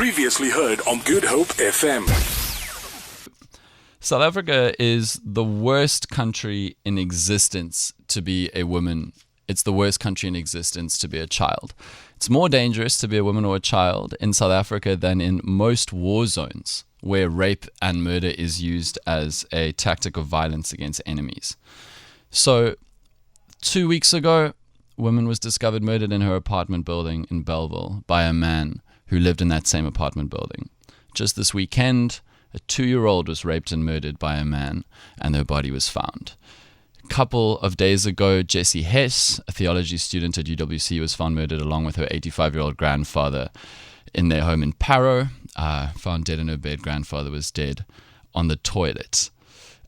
Previously heard on Good Hope FM. South Africa is the worst country in existence to be a woman. It's the worst country in existence to be a child. It's more dangerous to be a woman or a child in South Africa than in most war zones where rape and murder is used as a tactic of violence against enemies. So 2 weeks ago, a woman was discovered murdered in her apartment building in Belleville by a man who lived in that same apartment building. Just this weekend, a 2-year-old was raped and murdered by a man, and her body was found. A couple of days ago, Jessie Hess, a theology student at UWC, was found murdered along with her 85-year-old grandfather in their home in Parow. Found dead in her bed. Grandfather was dead on the toilet.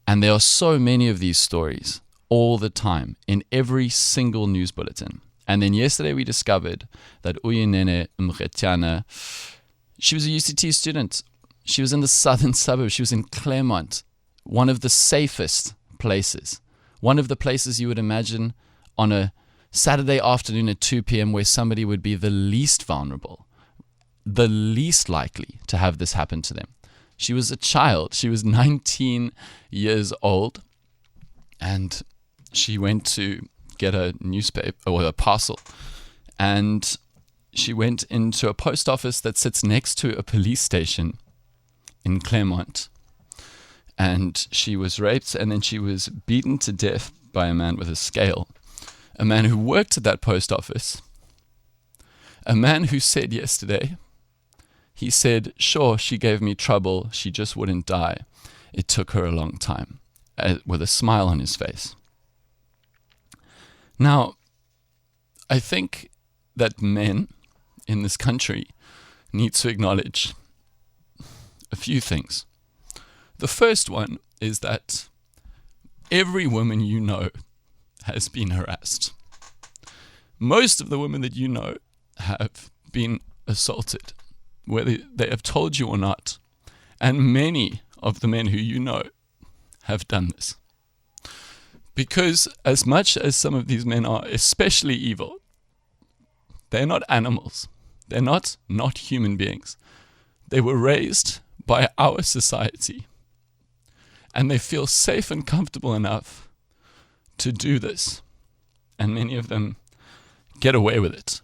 And there are so many of these stories all the time in every single news bulletin. And then yesterday we discovered that Uyinene Mkhetjana, she was a UCT student. She was in the southern suburbs. She was in Claremont, one of the safest places. One of the places you would imagine on a Saturday afternoon at 2 p.m. where somebody would be the least vulnerable, the least likely to have this happen to them. She was a child. She was 19 years old, and she went to get a newspaper or a parcel, and she went into a post office that sits next to a police station in Claremont, and she was raped, and then she was beaten to death by a man with a scale, a man who worked at that post office, a man who said yesterday, he said, sure, she gave me trouble, she just wouldn't die. It took her a long time, with a smile on his face. Now, I think that men in this country need to acknowledge a few things. The first one is that every woman you know has been harassed. Most of the women that you know have been assaulted, whether they have told you or not. And many of the men who you know have done this. Because as much as some of these men are especially evil, they're not animals. They're not human beings. They were raised by our society, and they feel safe and comfortable enough to do this, and many of them get away with it.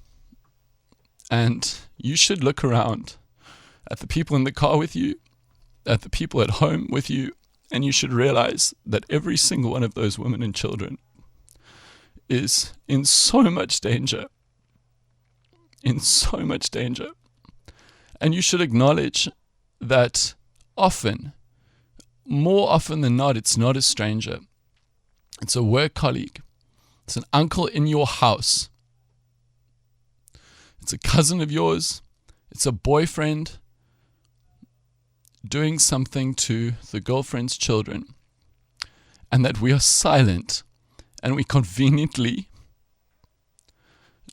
And you should look around at the people in the car with you, at the people at home with you, and you should realize that every single one of those women and children is in so much danger, and you should acknowledge that more often than not, it's not a stranger. It's a work colleague. It's an uncle in your house. It's a cousin of yours. It's a boyfriend doing something to the girlfriend's children. And that we are silent and we conveniently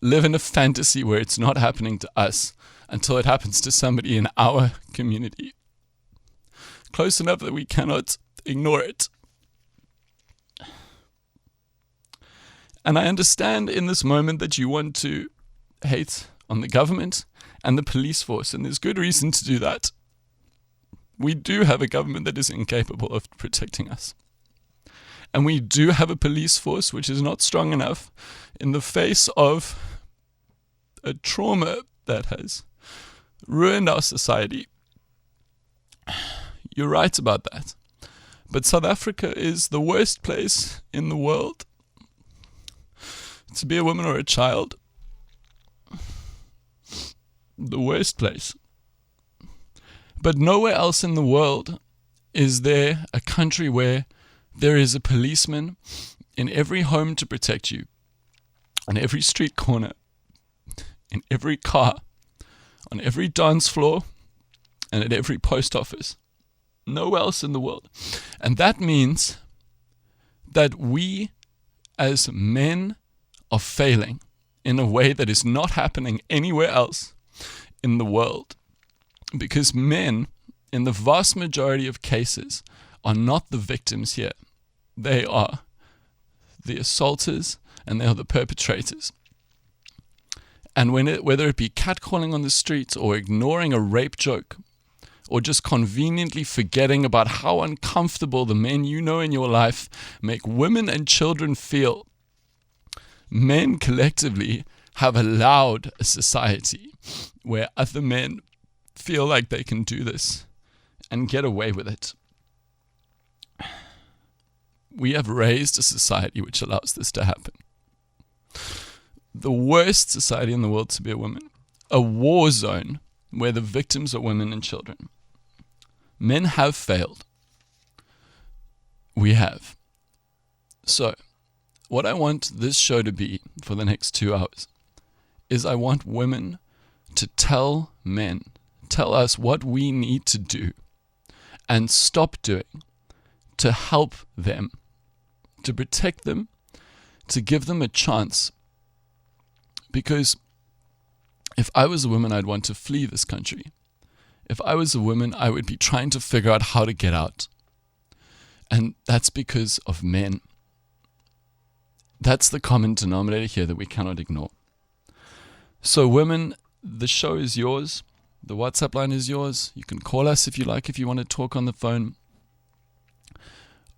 live in a fantasy where it's not happening to us until it happens to somebody in our community. Close enough that we cannot ignore it. And I understand in this moment that you want to hate on the government and the police force, and there's good reason to do that. We do have a government that is incapable of protecting us. And we do have a police force which is not strong enough in the face of a trauma that has ruined our society. You're right about that. But South Africa is the worst place in the world to be a woman or a child. The worst place. But nowhere else in the world is there a country where there is a policeman in every home to protect you, on every street corner, in every car, on every dance floor, and at every post office. Nowhere else in the world. And that means that we as men are failing in a way that is not happening anywhere else in the world. Because men, in the vast majority of cases, are not the victims here. They are the assaulters and they are the perpetrators. And whether it be catcalling on the streets or ignoring a rape joke or just conveniently forgetting about how uncomfortable the men you know in your life make women and children feel, men collectively have allowed a society where other men feel like they can do this and get away with it. We have raised a society which allows this to happen. The worst society in the world to be a woman. A war zone where the victims are women and children. Men have failed. We have. So, what I want this show to be for the next 2 hours is I want women to tell men, tell us what we need to do and stop doing to help them, to protect them, to give them a chance. Because if I was a woman, I'd want to flee this country. If I was a woman, I would be trying to figure out how to get out. And that's because of men. That's the common denominator here that we cannot ignore. So women, the show is yours. The WhatsApp line is yours. You can call us if you like, if you want to talk on the phone.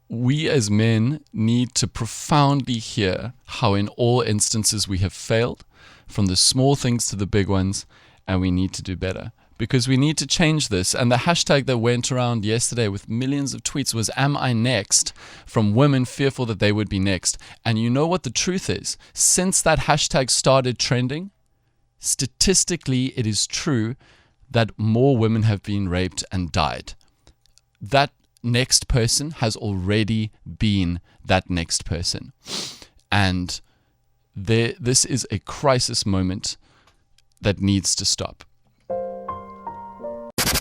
We as men need to profoundly hear how in all instances we have failed, from the small things to the big ones, and we need to do better. Because we need to change this. And the hashtag that went around yesterday with millions of tweets was "Am I next?" from women fearful that they would be next. And you know what the truth is? Since that hashtag started trending, statistically it is true that more women have been raped and died. That next person has already been that next person. And this is a crisis moment that needs to stop.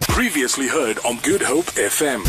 Previously heard on Good Hope FM.